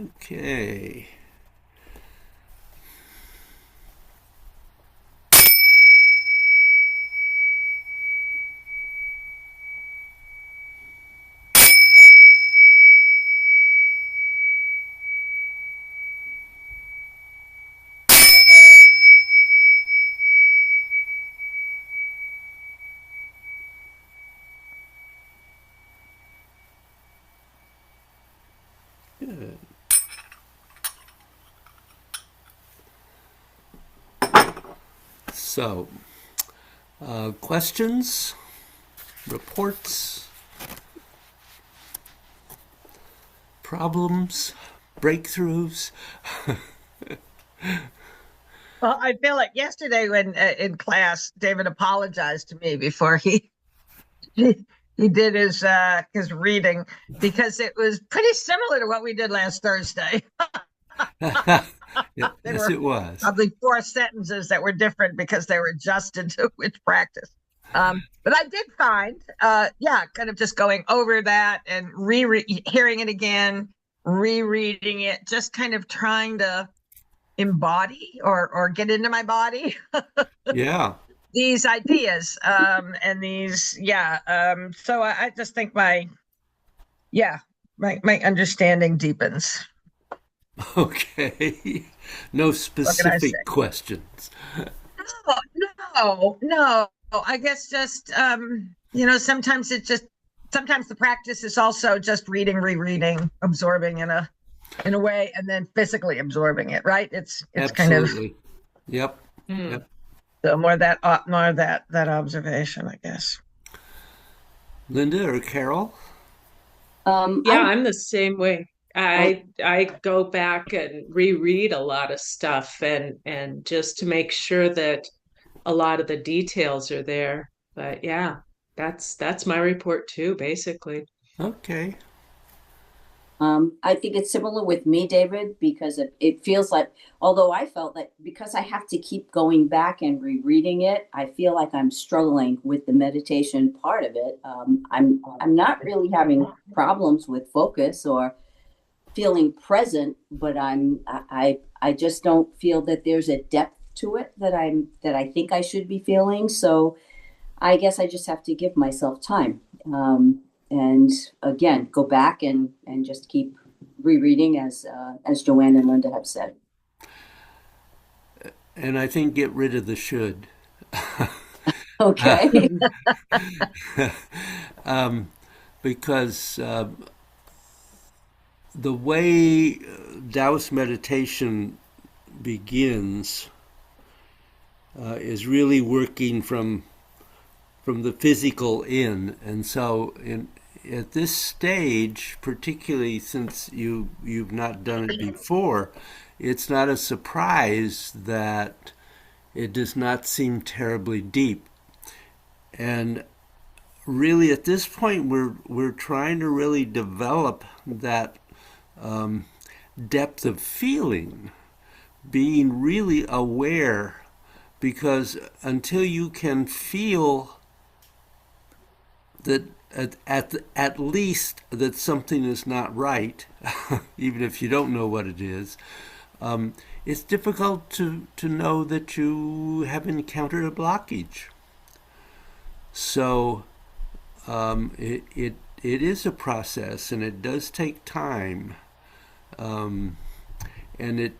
Okay. Good. So, questions, reports, problems, breakthroughs? Well, I feel like yesterday when in class, David apologized to me before he, he did his reading because it was pretty similar to what we did last Thursday. There Yes, were it was. probably four sentences that were different because they were adjusted to which practice. But I did find, yeah, kind of just going over that and hearing it again, rereading it, just kind of trying to embody or get into my body Yeah. these ideas and these so I just think yeah my understanding deepens. Okay. No What can I say? specific questions. No, no. I guess just sometimes sometimes the practice is also just reading, rereading, absorbing in a way, and then physically absorbing it, right? It's kind of Absolutely. Yep. mm, Yep. so more that observation, I guess. Linda or Carol? Yeah, I I'm the same way. oh, I go back and reread a lot of stuff and just to make sure that a lot of the details are there. But yeah, that's my report too, basically. Okay. I think it's similar with me, David, because it feels like, although I felt that because I have to keep going back and rereading it, I feel like I'm struggling with the meditation part of it. I'm not really having problems with focus or feeling present, but I just don't feel that there's a depth to it that I think I should be feeling. So I guess I just have to give myself time. And again, go back and just keep rereading as Joanne and Linda have said. And I think get rid of the should. Okay. Because the way Taoist meditation begins is really working from the physical in, and so at this stage, particularly since you've not done it before, it's not a surprise that it does not seem terribly deep. And really, at this point, we're trying to really develop that depth of feeling, being really aware, because until you can feel that at least that something is not right, even if you don't know what it is, it's difficult to know that you have encountered a blockage. So it is a process, and it does take time, and it.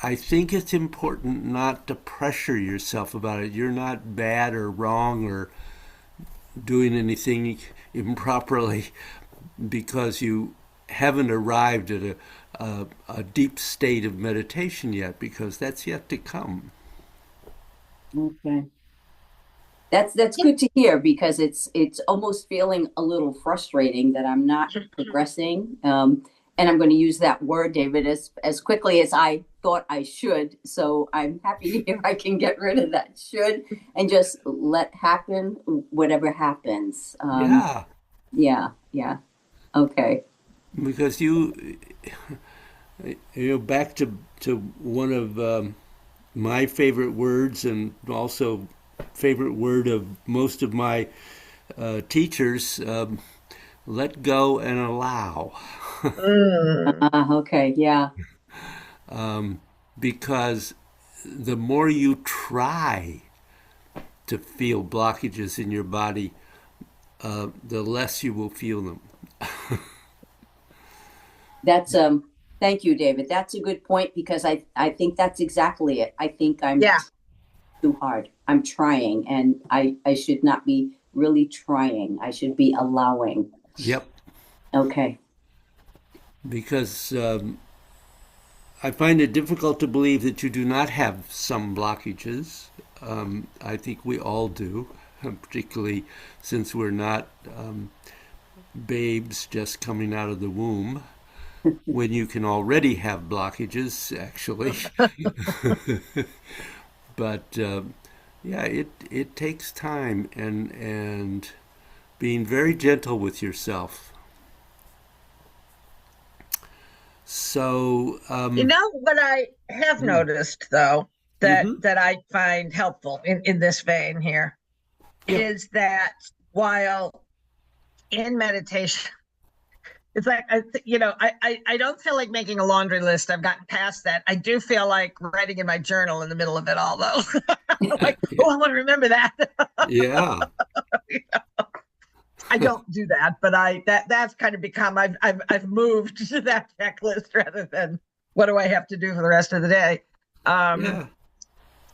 I think it's important not to pressure yourself about it. You're not bad or wrong or doing anything improperly because you haven't arrived at a deep state of meditation yet, because that's yet to come. Okay. That's good to hear because it's almost feeling a little frustrating that I'm not progressing. And I'm going to use that word, David, as quickly as I thought I should. So I'm happy to hear I can get rid of that should and just let happen whatever happens. Yeah, Yeah, yeah. Okay. because back to one of my favorite words, and also favorite word of most of my teachers, let go and allow. Mm. Okay, yeah. Because the more you try to feel blockages in your body, the less you will feel them. That's thank you, David. That's a good point because I think that's exactly it. I think I'm Yeah. too hard. I'm trying and I should not be really trying. I should be allowing. Yep. Okay. Because I find it difficult to believe that you do not have some blockages. I think we all do, particularly since we're not babes just coming out of the womb, when you can already have blockages, actually. But yeah, it takes time and being very gentle with yourself. So, You know what I have noticed though that mhm, I find helpful in this vein here yeah, is that while in meditation, it's like I don't feel like making a laundry list. I've gotten past that. I do feel like writing in my journal in the middle of it all though. Like, oh, I want to remember that. yeah, I don't do that, but that's kind of become I've moved to that checklist rather than what do I have to do for the rest of the day. Um, yeah.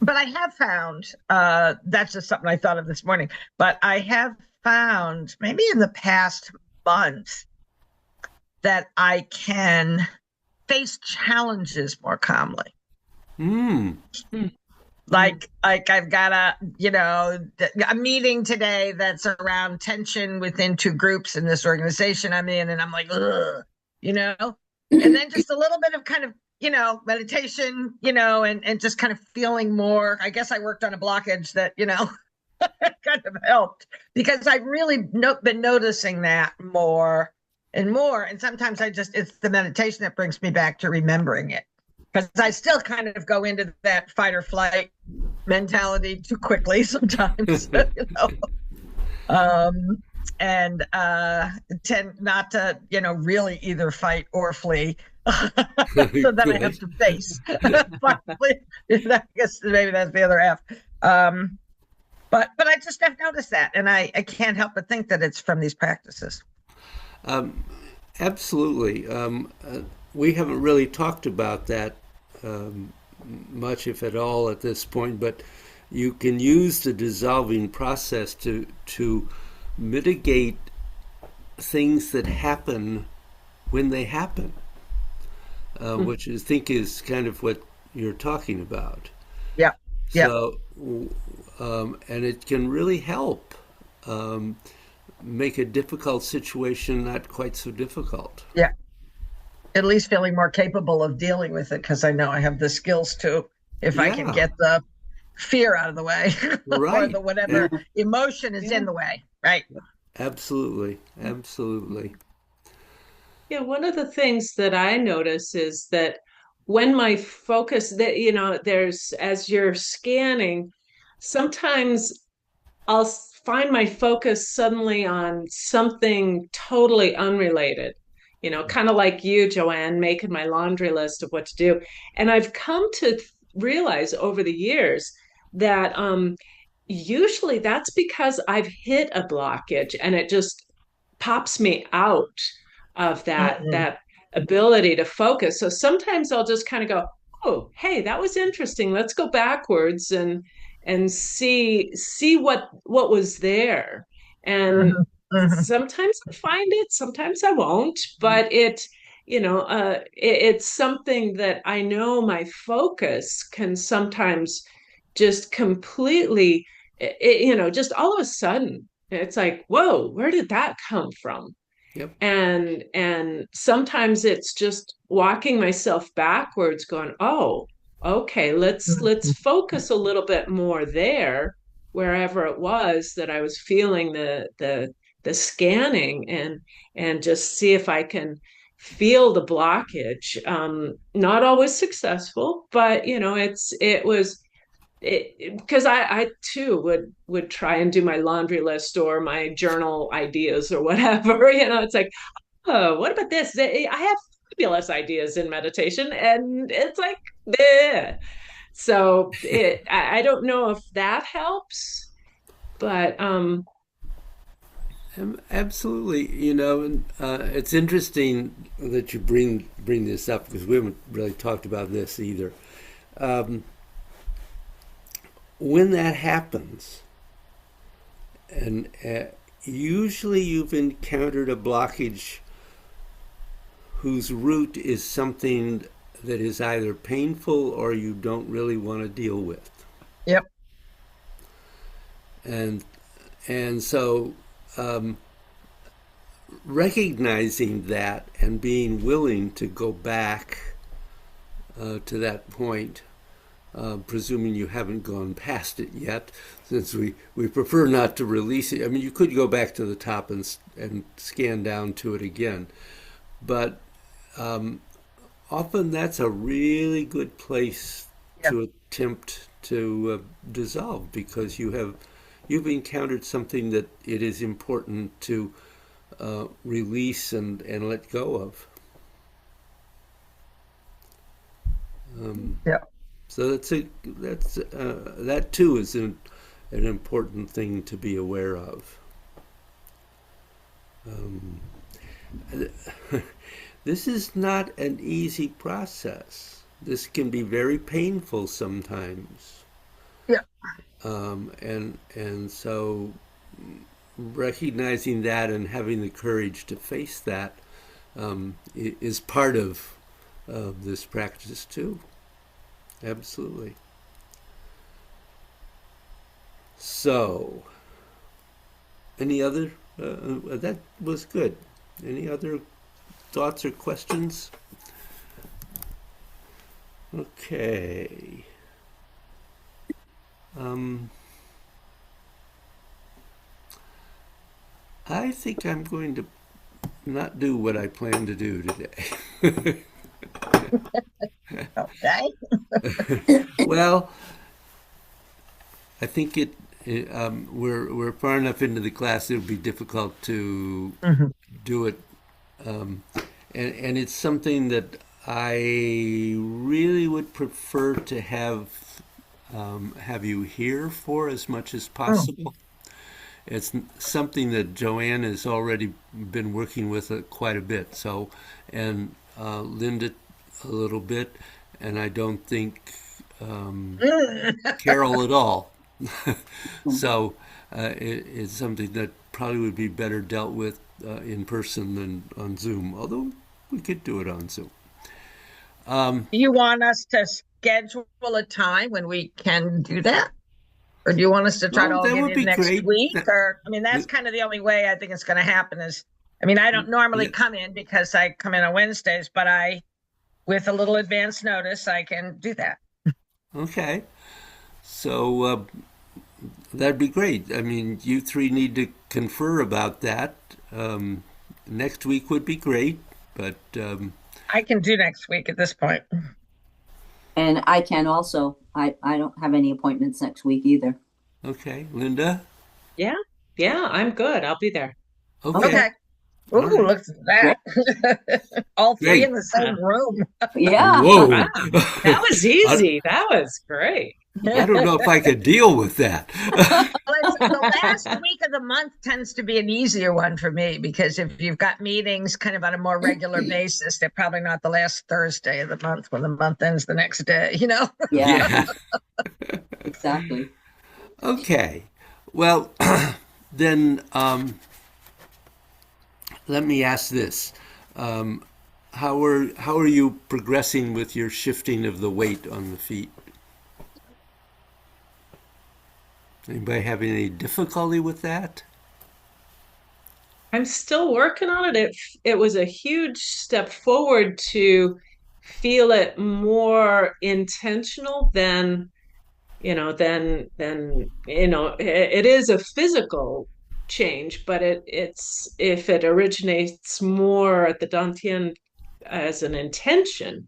but I have found that's just something I thought of this morning. But I have found maybe in the past month that I can face challenges more calmly. Mm, Like I've got a meeting today that's around tension within two groups in this organization I'm in, and I'm like, ugh, you know, and then just a little bit of kind of meditation, and just kind of feeling more. I guess I worked on a blockage that kind of helped because I've really been noticing that more and more, and sometimes it's the meditation that brings me back to remembering it because I still kind of go into that fight or flight mentality too quickly sometimes, um, and tend not to, really either fight or flee. So then I have good. to face. Finally, I guess maybe that's the other half. Um, but I just have noticed that, and I can't help but think that it's from these practices. Absolutely. We haven't really talked about that um, much, if at all, at this point, but you can use the dissolving process to mitigate things that happen when they happen, which I think is kind of what you're talking about. Yeah, yeah, So, and it can really help um, make a difficult situation not quite so difficult. yeah. At least feeling more capable of dealing with it because I know I have the skills to, if I can Yeah, get the fear out of the way or right. the whatever emotion is in Yeah. the way, right? Absolutely, absolutely. Yeah, one of the things that I notice is that when my focus that there's as you're scanning, sometimes find my focus suddenly on something totally unrelated. Kind of like you, Joanne, making my laundry list of what to do. And I've come to realize over the years that usually that's because I've hit a blockage and it just pops me out of that Mm-hmm. that ability to focus. So sometimes I'll just kind of go, "Oh, hey, that was interesting. Let's go backwards and see what was there." And Mm-hmm. sometimes I find it, sometimes I won't, but it's something that I know my focus can sometimes just completely just all of a sudden it's like, whoa, where did that come from? Yep. And sometimes it's just walking myself backwards going, oh, okay, let's focus a little bit more there, wherever it was that I was feeling the scanning, and just see if I can feel the blockage. Not always successful, but it was because I too would try and do my laundry list or my journal ideas or whatever. It's like, oh, what about this? I have fabulous ideas in meditation, and it's like, bleh. So I don't know if that helps, but Absolutely. And, it's interesting that you bring this up because we haven't really talked about this either. Um, when that happens, and usually you've encountered a blockage whose root is something that is either painful or you don't really want to deal with. Yep. And so um, recognizing that and being willing to go back to that point, presuming you haven't gone past it yet, since we prefer not to release it. I mean, you could go back to the top and scan down to it again, but um, often that's a really good place Yep. to attempt to dissolve because you've encountered something that it is important to release and let go of. Um, Yep. so that too is an important thing to be aware of. Um, this is not an easy process. This can be very painful sometimes, Yep. and so recognizing that and having the courage to face that is part of this practice too. Absolutely. So, any other? That was good. Any other thoughts or questions? Okay. Um, I think I'm going to not do what I plan to do today. Okay. Well, I think we're far enough into the class it would be difficult to Mhm. do it, um, and it's something that I really would prefer to have you here for as much as Oh, possible. It's something that Joanne has already been working with quite a bit. So, and Linda a little bit, and I don't think Carol at all. So it's something that probably would be better dealt with in person than on Zoom. Although we could do it on Zoom. Do you want us to schedule a time when we can do that? Or do you want us to try to Well, all that get would in be next great. week? Or, I mean, that's kind of the only way I think it's going to happen is, I mean, I don't normally come in because I come in on Wednesdays, but with a little advance notice, I can do that. Okay. So that'd be great. I mean, you three need to confer about that. Next week would be great, but I can do next week at this point. And I can also. I don't have any appointments next week either. okay, Linda. yeah, yeah, I'm good. I'll be there. Okay, Okay. all Ooh, right, look at Great. that. All three in great. the same room. Yeah. Whoa, Wow, that was I, easy. That was great. I don't know if I could deal with that. Well, the last week of the month tends to be an easier one for me because if you've got meetings kind of on a more regular basis, they're probably not the last Thursday of the month when the month ends the next day. Yeah, Yeah. exactly. Okay. Well, then let me ask this: how are you progressing with your shifting of the weight on the feet? Anybody having any difficulty with that? I'm still working on it. It was a huge step forward to feel it more intentional than it is a physical change, but it's if it originates more at the Dantian as an intention,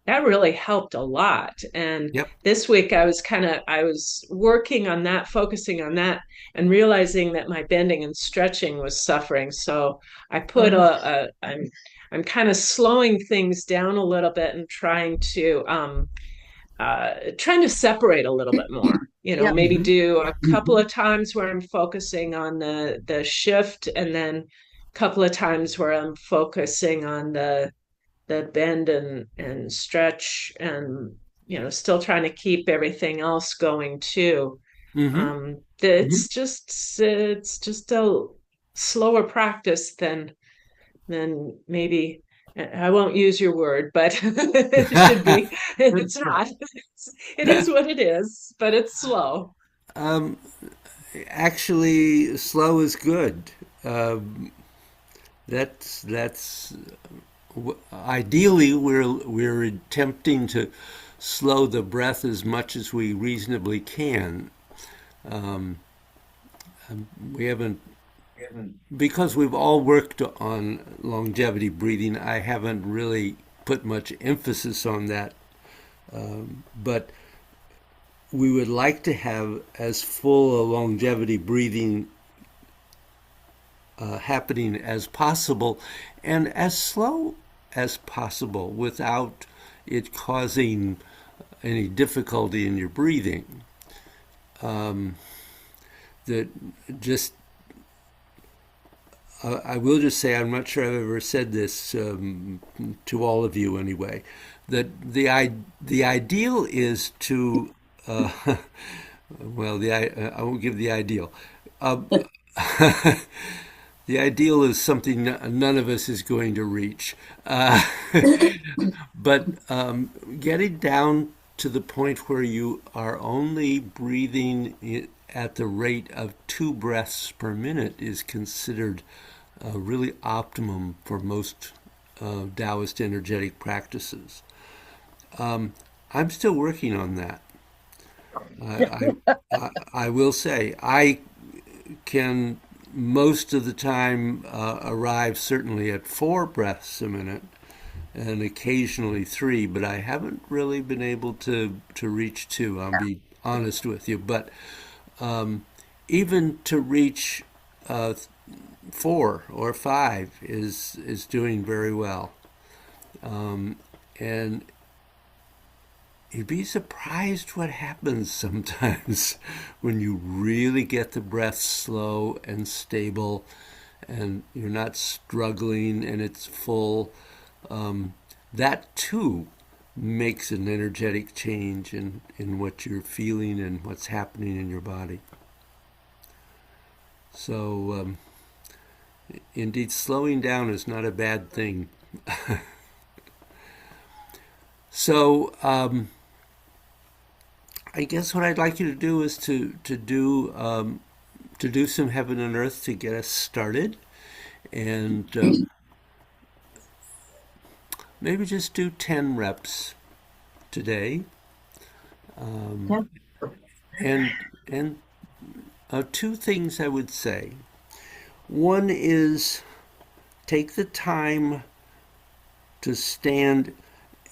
that really helped a lot. And Yep. this week I was working on that, focusing on that, and realizing that my bending and stretching was suffering. So I put Mhm. I'm kind of slowing things down a little bit and trying to separate a little bit more. You know, Yep. maybe Hmm. do a couple of times where I'm focusing on the shift, and then a couple of times where I'm focusing on the bend and stretch, and still trying to keep everything else going too. Hmm. It's just a slower practice than maybe, I won't use your word, but it should be. It's not. It is what it is, but it's slow. um, Actually, slow is good. Um, that's ideally we're attempting to slow the breath as much as we reasonably can. Um, we haven't because we've all worked on longevity breathing. I haven't really put much emphasis on that, but we would like to have as full a longevity breathing happening as possible and as slow as possible without it causing any difficulty in your breathing. That just I will just say I'm not sure I've ever said this to all of you anyway. That the ideal is to well, I won't give the ideal. Uh, the ideal is something none of us is going to reach. Uh, but getting down to the point where you are only breathing at the rate of 2 breaths per minute is considered really optimum for most Taoist energetic practices. I'm still working on that. I will say I can most of the time arrive certainly at 4 breaths a minute and occasionally 3, but I haven't really been able to reach 2. I'll be honest with you, but even to reach 4 or 5 is doing very well, and you'd be surprised what happens sometimes when you really get the breath slow and stable and you're not struggling and it's full. That too makes an energetic change in what you're feeling and what's happening in your body. So, indeed, slowing down is not a bad thing. So, I guess what I'd like you to do is to do some heaven and earth to get us started, and maybe just do 10 reps today, Yeah. and two things I would say. One is take the time to stand,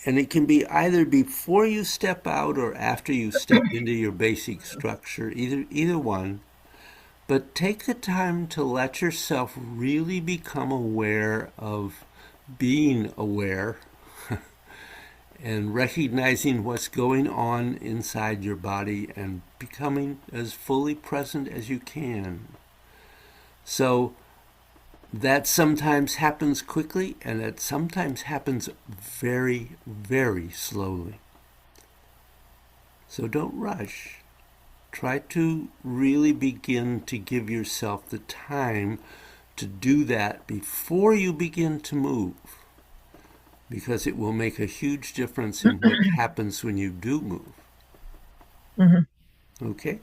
and it can be either before you step out or after you step into your basic structure, either one. But take the time to let yourself really become aware of being aware and recognizing what's going on inside your body and becoming as fully present as you can. So that sometimes happens quickly and it sometimes happens very, very slowly. So don't rush. Try to really begin to give yourself the time to do that before you begin to move, because it will make a huge difference in what happens when you do move. Mhm. Okay?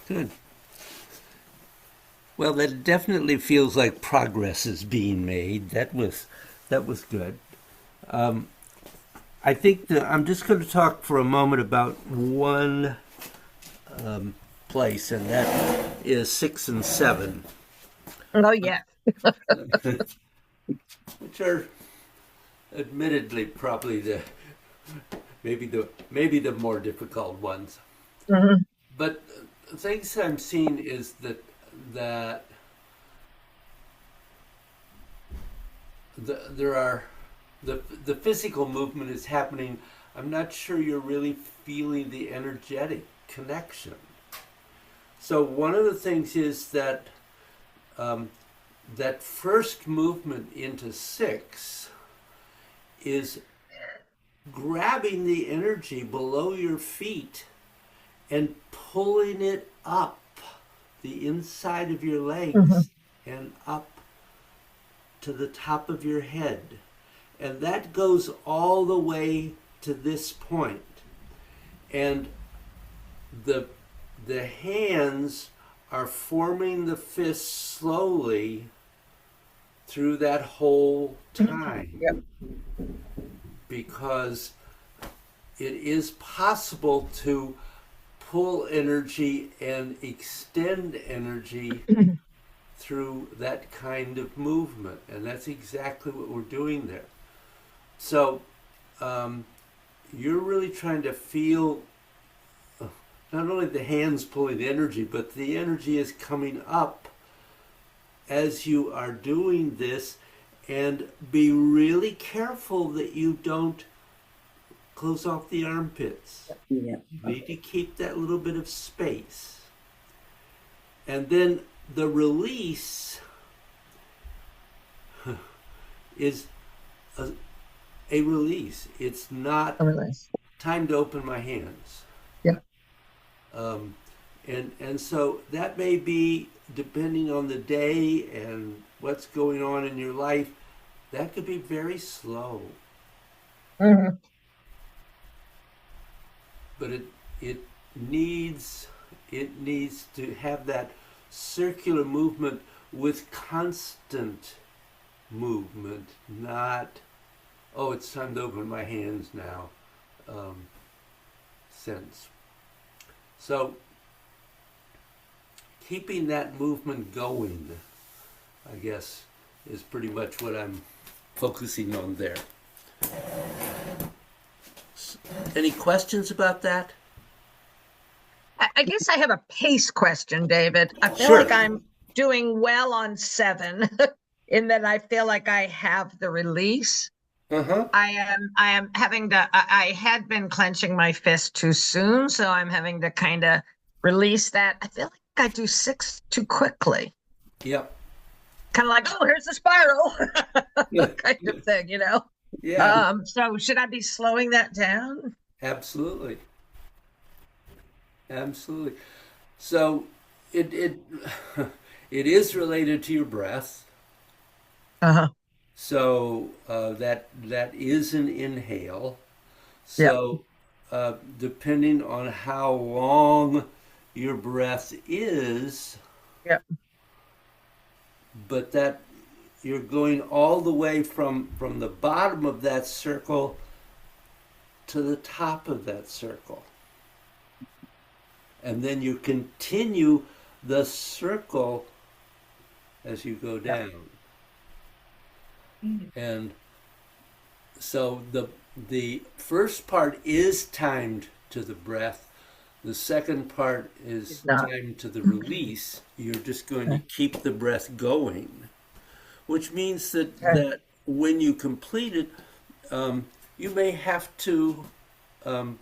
Good. Well, that definitely feels like progress is being made. That was good. I think that I'm just going to talk for a moment about one place, and that is 6 and 7, Oh, yeah. which are admittedly probably maybe the more difficult ones. Mhm. But things I'm seeing is that there are the physical movement is happening. I'm not sure you're really feeling the energetic connection. So one of the things is that um, that first movement into 6 is grabbing the energy below your feet and pulling it up the inside of your Mhm. legs and up to the top of your head. And that goes all the way to this point. And the the hands are forming the fists slowly through that whole time, Yep. because it is possible to pull energy and extend energy through that kind of movement, and that's exactly what we're doing there. So um, you're really trying to feel not only the hands pulling the energy, but the energy is coming up as you are doing this, and be really careful that you don't close off the armpits. Yeah. You need to keep that little bit of space. And then the release is a, a release. It's not I realize. time to open my hands. Yeah. Um, and so that may be, depending on the day and what's going on in your life, that could be very slow. Mhm. But it needs it needs to have that circular movement with constant movement, not, oh, it's time to open my hands now, sense. So keeping that movement going, I guess, is pretty much what I'm focusing on there. Any questions about that? I guess I have a pace question, David. I feel Sure. like I'm doing well on 7 in that I feel like I have the release. Uh-huh. I am having to I had been clenching my fist too soon, so I'm having to kind of release that. I feel like I do 6 too quickly. Yep. Kind of like, oh, here's the spiral Yeah. kind of thing, you know. Yeah, So should I be slowing that down? absolutely. Absolutely. So it it is related to your breath. Uh-huh. So that is an inhale. Yep. So depending on how long your breath is, Yep. but that you're going all the way from the bottom of that circle to the top of that circle. And then you continue the circle as you go Yep. down. And so the first part is timed to the breath. The second part It's is not. timed to the release. You're just going to keep the breath going, which means Okay. that when you complete it, you may have to um,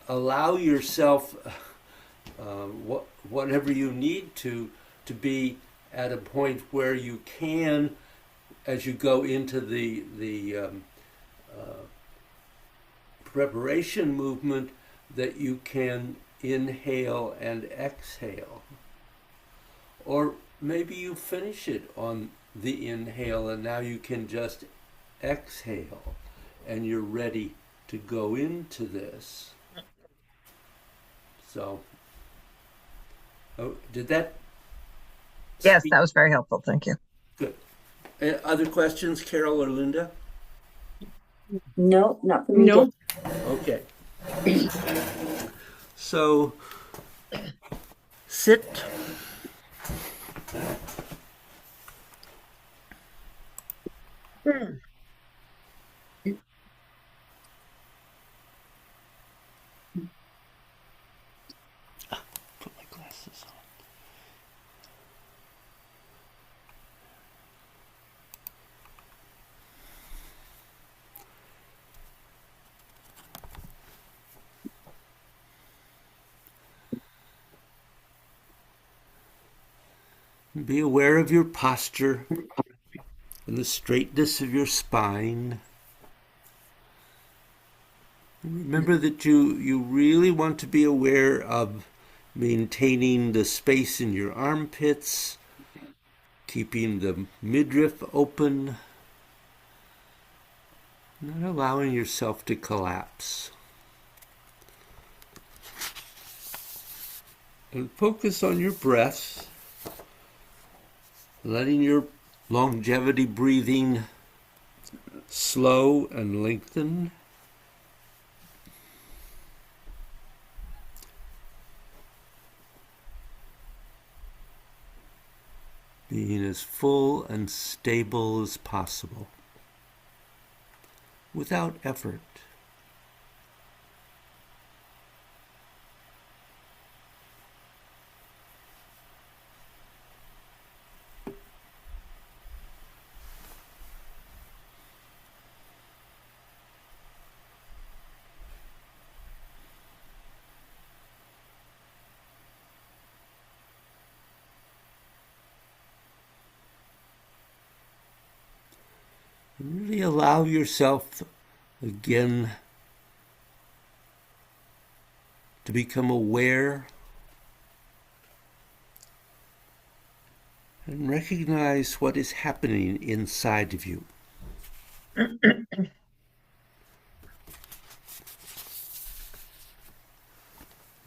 allow yourself whatever you need to be at a point where you can, as you go into the preparation movement, that you can inhale and exhale. Or maybe you finish it on the inhale and now you can just exhale and you're ready to go into this. So Oh, did that Yes, speak? that was very helpful. Thank you. Good. Other questions, Carol or Linda? No, not for me, Dave. Nope. Okay. So sit. Hmm. Put my glasses on. Be aware of your posture and the straightness of your spine. Remember that you really want to be aware of maintaining the space in your armpits, keeping the midriff open, not allowing yourself to collapse. And focus on your breath, letting your longevity breathing slow and lengthen. Being as full and stable as possible, without effort. And really allow yourself again to become aware and recognize what is happening inside of you.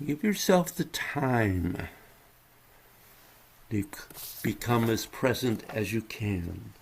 Give yourself the time to become as present as you can.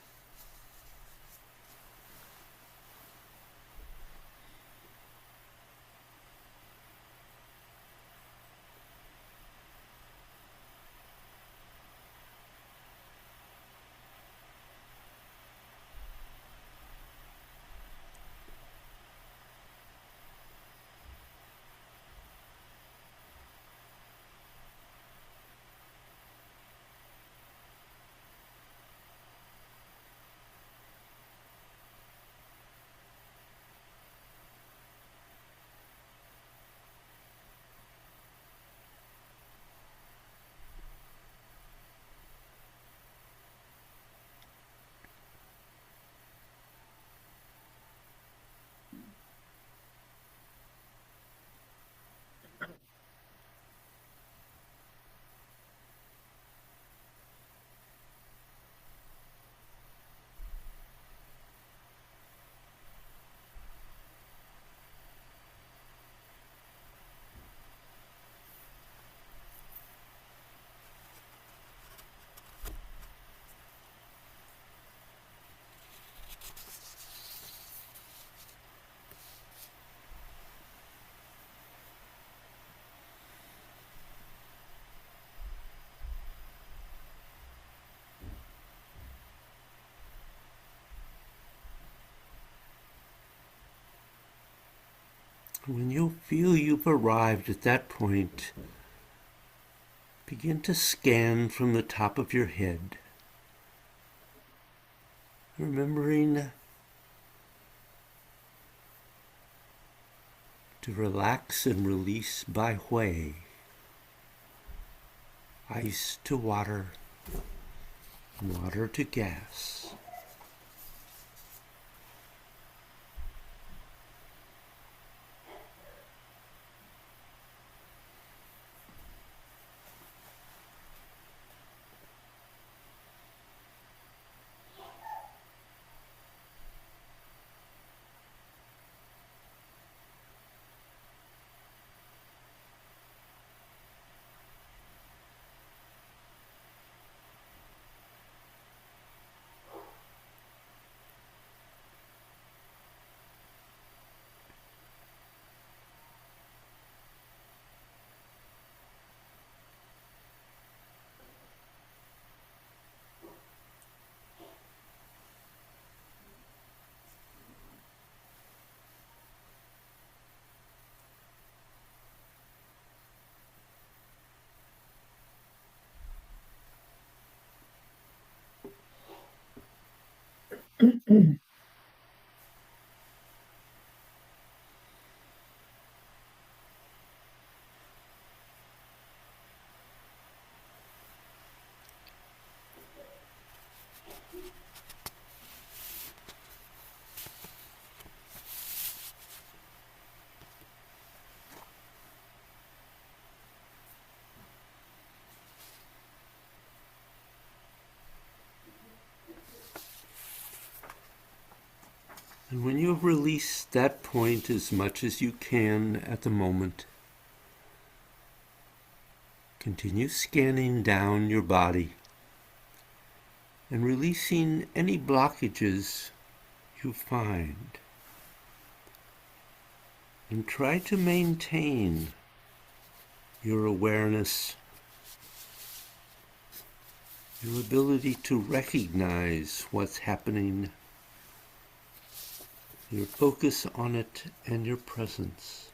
When you feel you've arrived at that point, begin to scan from the top of your head, remembering to relax and release by Hui, ice to water, water to gas. And when you release that point as much as you can at the moment, continue scanning down your body and releasing any blockages you find. And try to maintain your awareness, your ability to recognize what's happening, your focus on it, and your presence.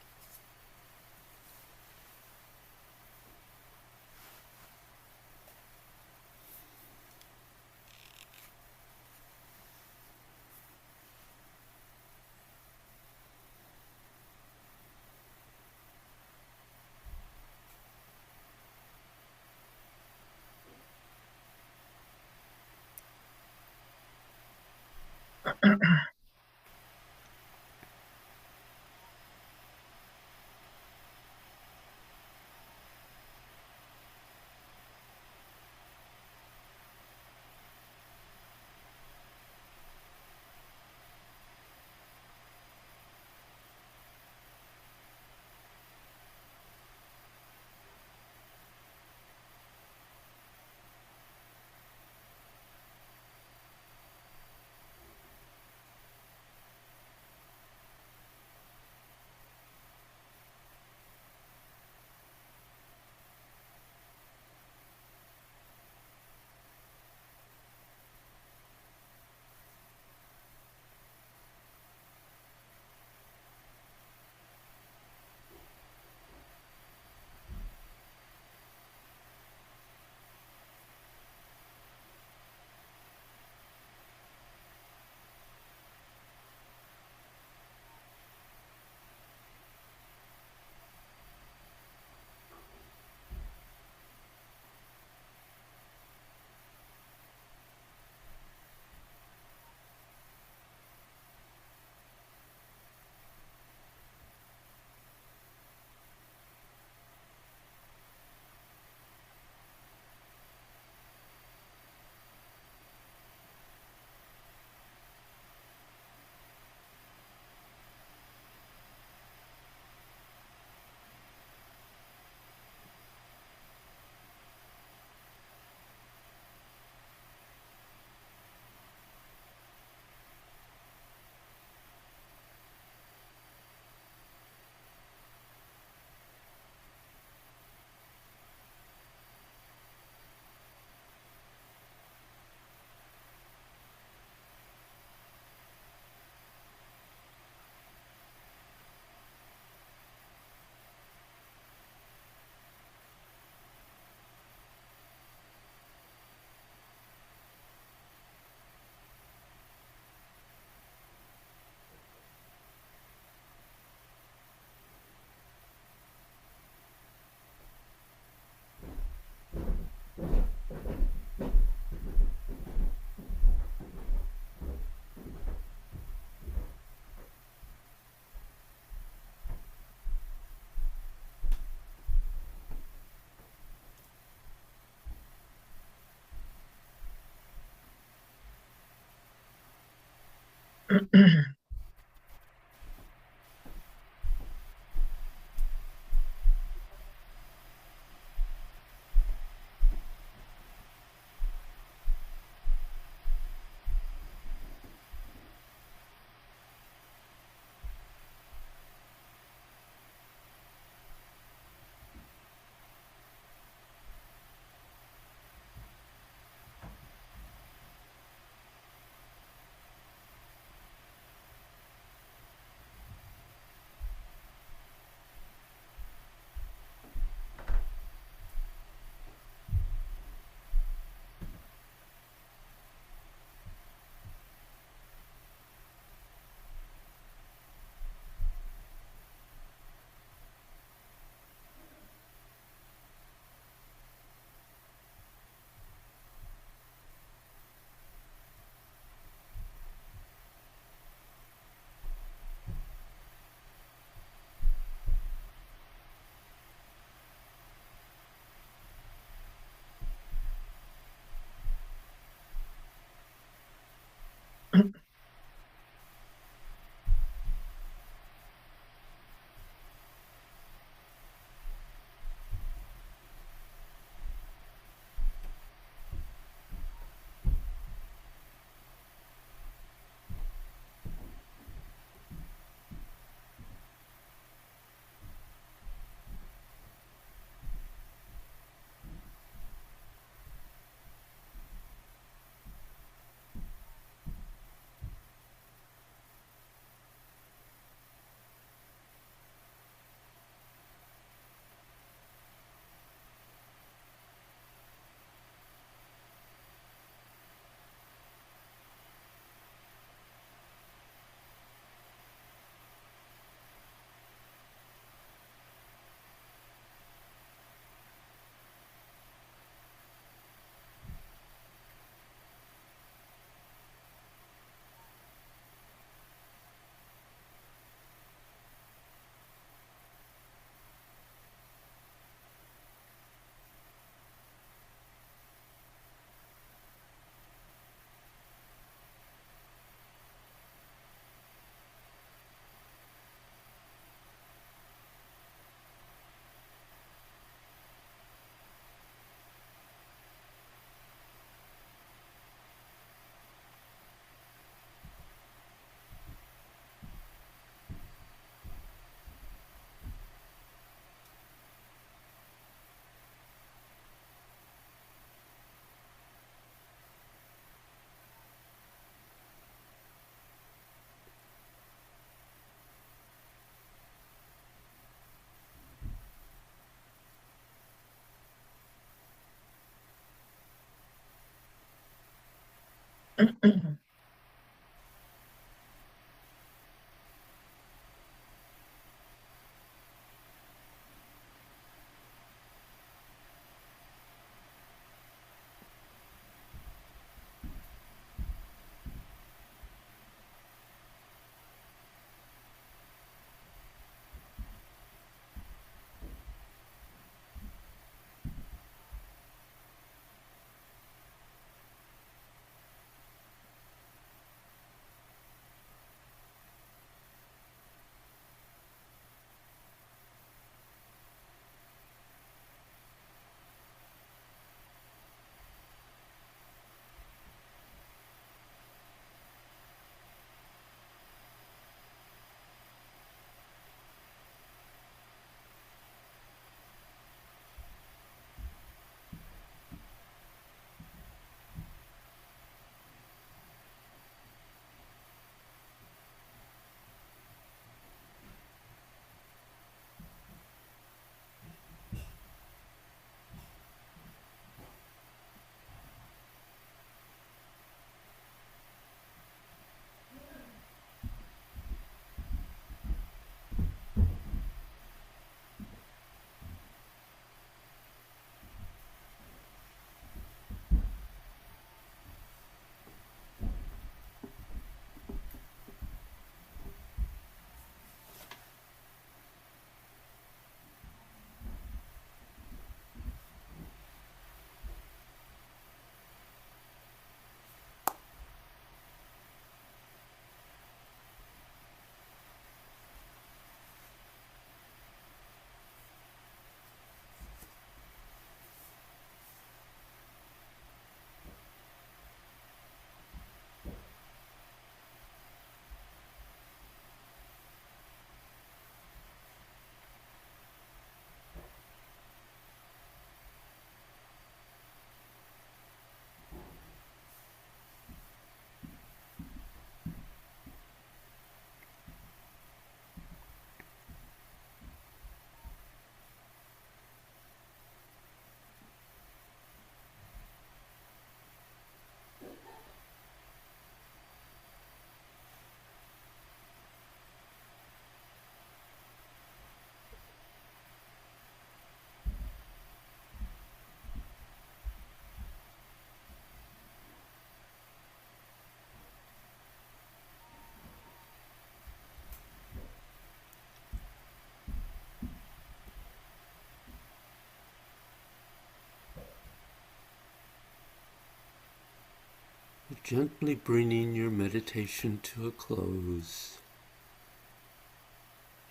Gently bringing your meditation to a close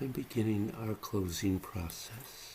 and beginning our closing process.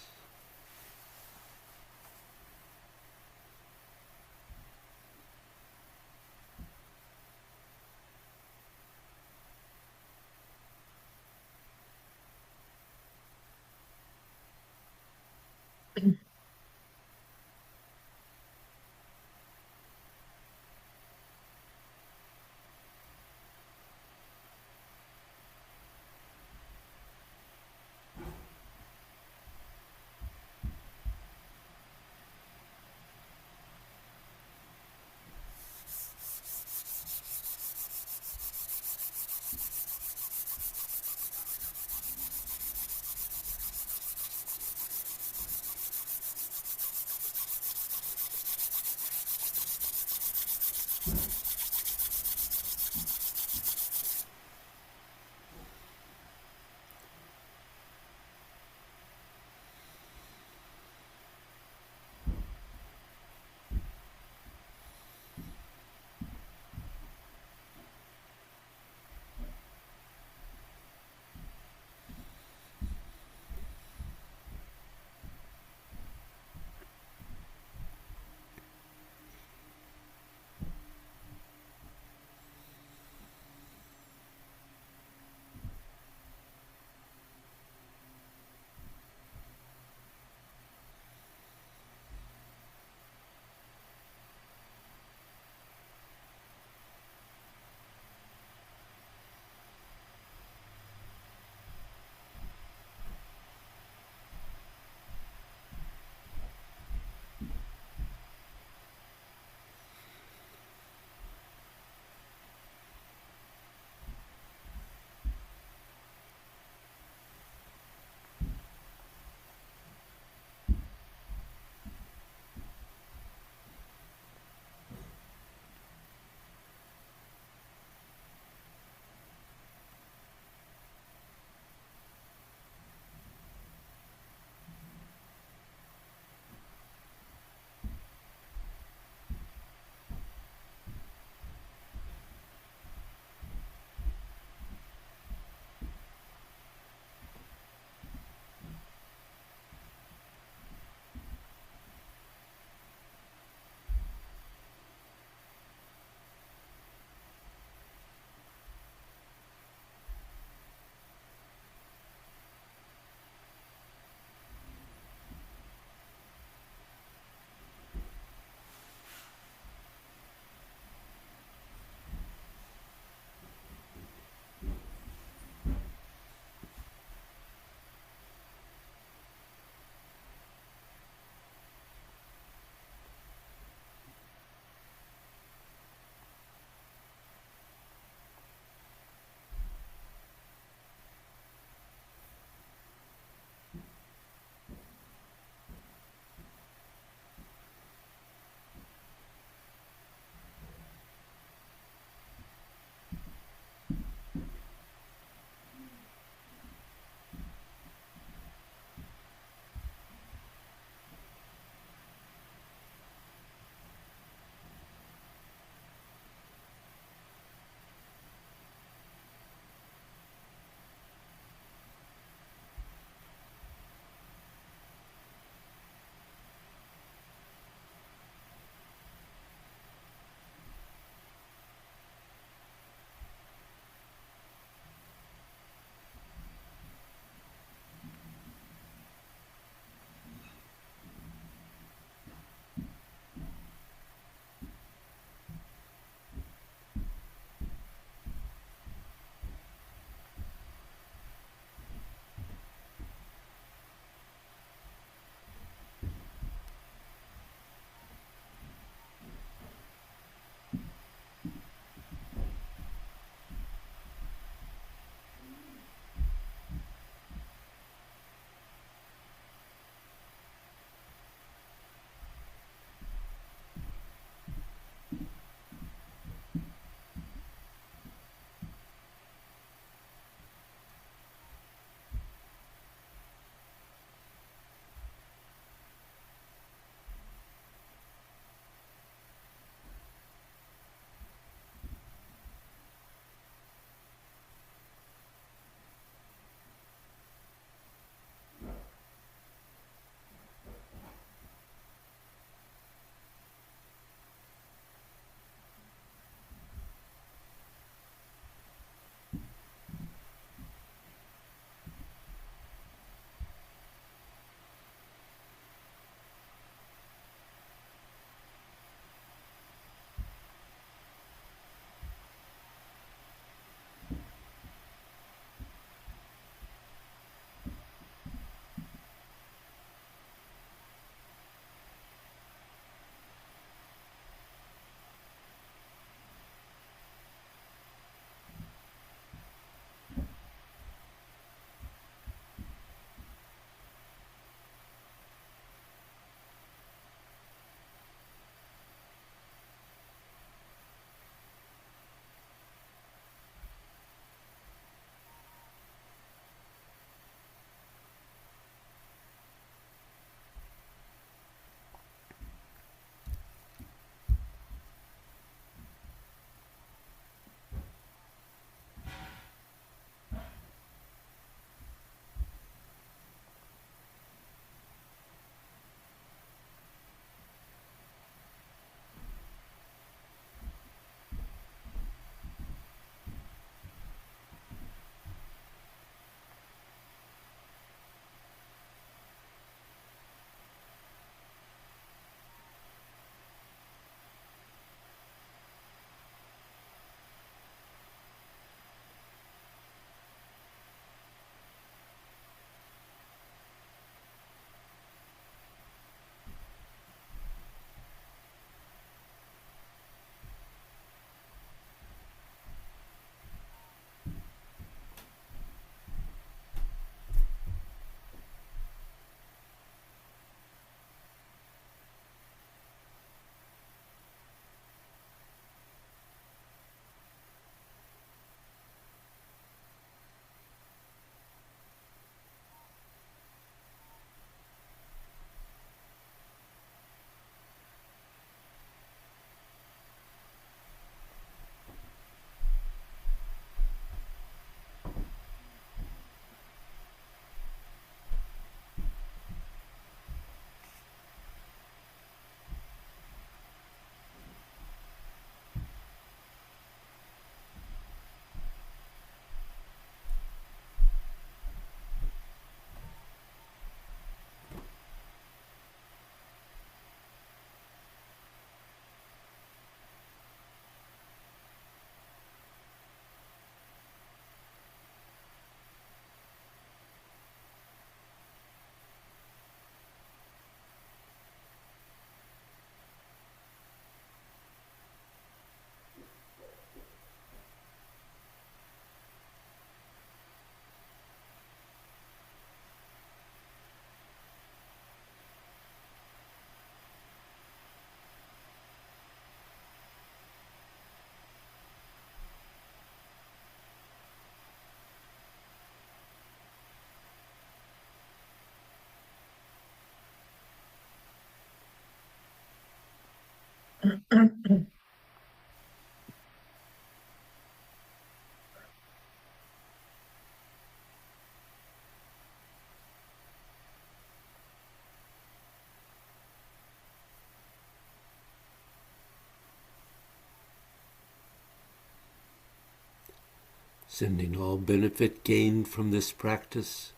Sending all benefit gained from this practice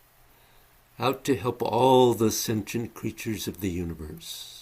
out to help all the sentient creatures of the universe.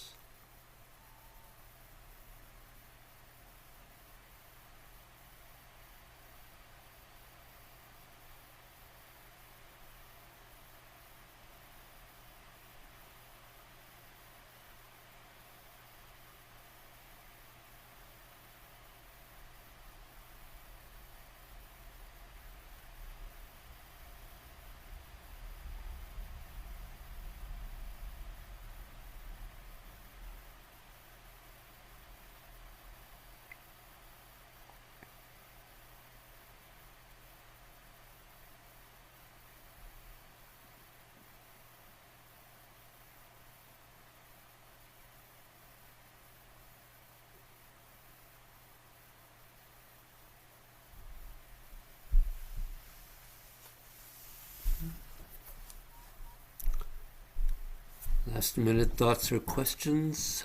Last minute thoughts or questions?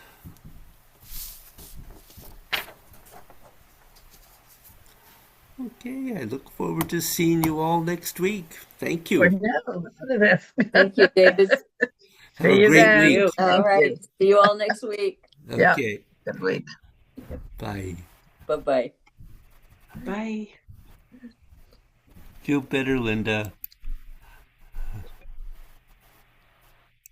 Okay, I look forward to seeing you all next week. Thank you. Thank you, David. Have See a you great then. week. All right. See you all next week. Yeah. Okay, Good week. bye. Bye-bye. Bye. Feel better, Linda.